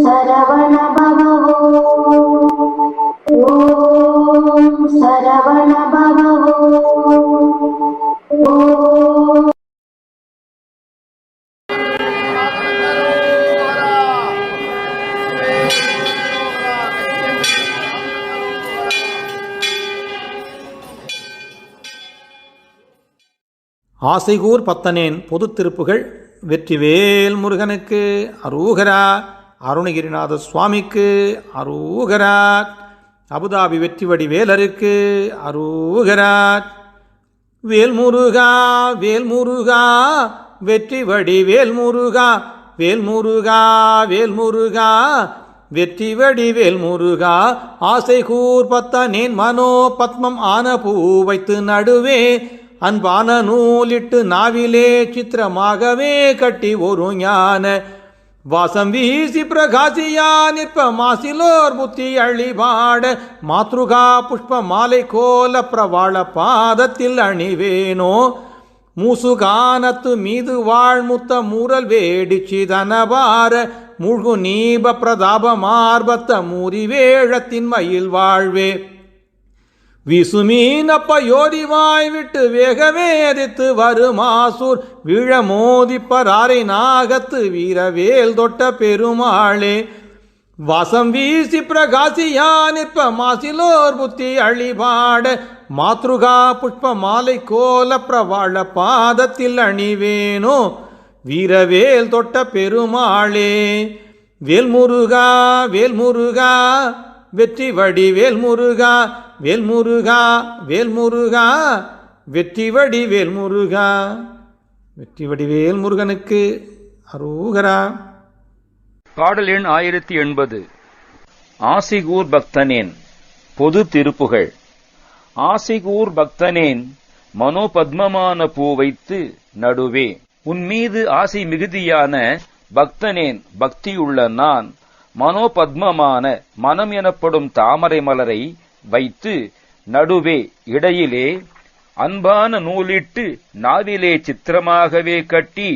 சரவண பவோ ஓம் சரவண பவோ ஓம். ஆசைகூர் பத்தனேன் பொது திருப்புகள். வெற்றிவேல் முருகனுக்கு அரூகரா, அருணகிரிநாத சுவாமிக்கு அரூகரா, அபுதாபி வெற்றிவடி வேலருக்கு அரூகரா. வேல்முருகா வேல்முருகா வெற்றிவடி வேல்முருகா, வேல்முருகா வேல்முருகா வெற்றிவடி வேல்முருகா. ஆசைகூர் பத்தனேன் மனோ பத்மம் ஆன பூ வைத்து நடுவே, அன்பான நூலிட்டு நாவிலே சித்திரமாகவே கட்டி ஒரு ஞான வாசம் வீசி பிரகாசியா நிற்ப மாசிலோர் புத்தி அழிபாட, மாத்ருகா புஷ்ப மாலை கோல பிரவாள பாதத்தில் அணிவேனோ. மூசுகானத்து மீது வாழ்முத்த மூரல் வேடிச்சி தனபார, மூழ்கு நீப பிரதாப மார்பத்த மூரி வேழத்தின் மயில் வாழ்வே. விசுமீனப்ப யோதிவாய் விட்டு வேகவே எதிர்த்து வருமாசூர், விழ மோதிப்பராரை நாகத்து வீரவேல் தொட்ட பெருமாளே. வாசம் வீசி பிரகாசியா நிற்ப மாசிலோர் புத்தி அழிபாட, மாத்ருகா புஷ்ப மாலை கோல பிரவாள பாதத்தில் அணிவேனோ. வீரவேல் தொட்ட பெருமாளே. வேல்முருகா வேல்முருகா வெற்றிவடி வேல்முருகா, வேல்முருகா வேல்முருகா வெற்றிவடி வேல்முருகா. வெற்றிவடி வேல்முருகனுக்கு அரூகரா. பாடல் எண் 1080. ஆசிகூர் பக்தனேன் பொது திருப்புகள். ஆசிகூர் பக்தனேன் மனோபத்மமான பூ வைத்து நடுவே, உன்மீது ஆசை மிகுதியான பக்தனேன் பக்தியுள்ள நான், மனோபத்மமான மனம் எனப்படும் தாமரை மலரை வைத்து நடுவே இடையிலே, அன்பான நூலிட்டு நாவிலே சித்திரமாகவே கட்டி.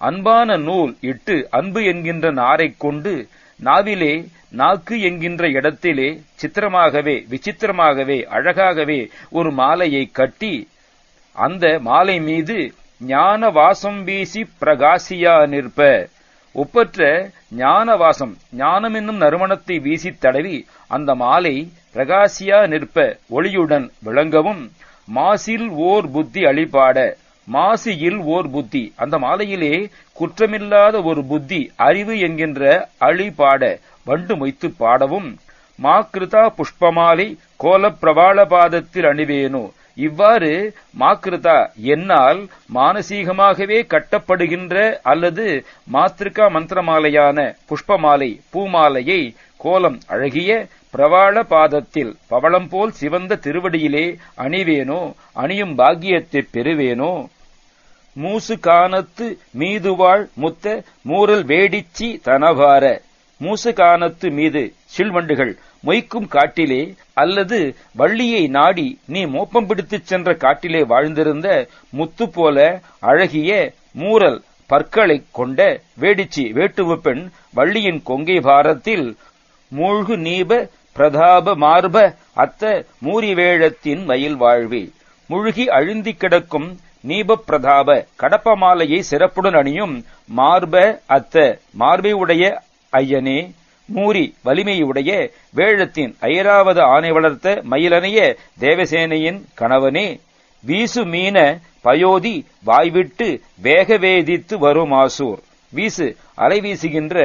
அன்பான நூல் இட்டு அன்பு என்கின்ற நாரைக் கொண்டு நாவிலே நாக்கு என்கின்ற இடத்திலே சித்திரமாகவே விசித்திரமாகவே அழகாகவே ஒரு மாலையை கட்டி, அந்த மாலை மீது ஞான வாசம் வீசி பிரகாசியா நிற்ப, ஒப்பற்ற ஞானவாசம் ஞானம் என்னும் நறுமணத்தை வீசி தடவி அந்த மாலை பிரகாசியா நிற்ப ஒளியுடன் விளங்கவும். மாசில் ஓர் புத்தி அழிபாட, மாசியில் ஓர் புத்தி அந்த மாலையிலே குற்றமில்லாத ஒரு புத்தி அறிவு என்கின்ற அழிபாட வண்டு மொய்த்து பாடவும். மாக்கிருதா புஷ்பமாலை கோல பிரவாள பாதத்தில் அணிவேனோ, இவ்வாறு மாக்கிருதா என்னால் மானசீகமாகவே கட்டப்படுகின்ற அல்லது மாத்திருக்கா மந்திரமாலையான புஷ்பமாலை பூமாலையை கோலம் அழகிய பிரவாள பாதத்தில் பவளம் போல் சிவந்த திருவடியிலே அணிவேனோ, அணியும் பாக்கியத்தை பெறுவேனோ. மூசு கானத்து மீதுவாழ் முத்த மூரல் வேடிச்சி தனவார, மூசு கானத்து மீது சில்வண்டுகள் மொய்க்கும் காட்டிலே அல்லது வள்ளியை நாடி நீ மோப்பம் பிடித்துச் சென்ற காட்டிலே வாழ்ந்திருந்த முத்து போல அழகிய மூரல் பற்களைக் கொண்ட வேடிச்சி வேட்டுவ பெண் வள்ளியின் கொங்கை பாரத்தில் மூழ்கு நீப பிரதாப மார்ப அத்த மூரி வேழத்தின் மயில் வாழ்வே. முழுகி அழுந்தி கிடக்கும் நீப பிரதாப கடப்ப மாலையை சிறப்புடன் அணியும் மார்ப அத்த மார்பை உடைய ஐயனே, மூரி வலிமையுடைய வேழத்தின் ஐராவது ஆணை வளர்த்த மயிலனைய தேவசேனையின் கணவனே. வீசு மீன பயோதி வாய்விட்டு வேகவேதித்து வருமாசூர், வீசு அலை வீசுகின்ற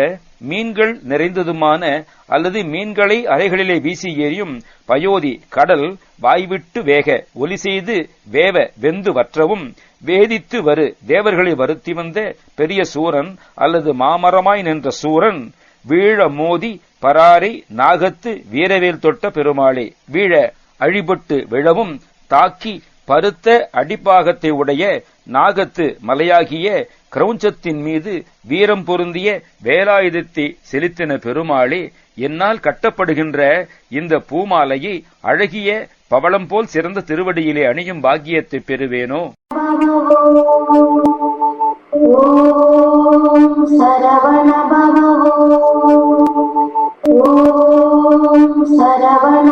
மீன்கள் நிறைந்ததுமான அல்லது மீன்களை அலைகளிலே வீசி எறியும் பயோதி கடல் வாய்விட்டு வேக ஒலி செய்து வேவ வெந்து வற்றவும். வேதித்து வரு தேவர்களை வருத்தி வந்த பெரிய சூரன் அல்லது மாமரமாய் நின்ற சூரன். வீழ மோதி பராரை நாகத்து வீரவேல் தொட்ட பெருமாளே, வீழ அழிபட்டு விழவும் தாக்கி பருத்த அடிப்பாகத்தை உடைய நாகத்து மலையாகிய கிரௌஞ்சத்தின் மீது வீரம் பொருந்திய வேலாயுதத்தை செலுத்தின பெருமாளே, என்னால் கட்டப்படுகின்ற இந்த பூமாலையை அழகிய பவளம் போல் சிறந்த திருவடியிலே அணியும் பாக்கியத்தை பெறுவேனோ. சரவண பவ ஓம் சரவண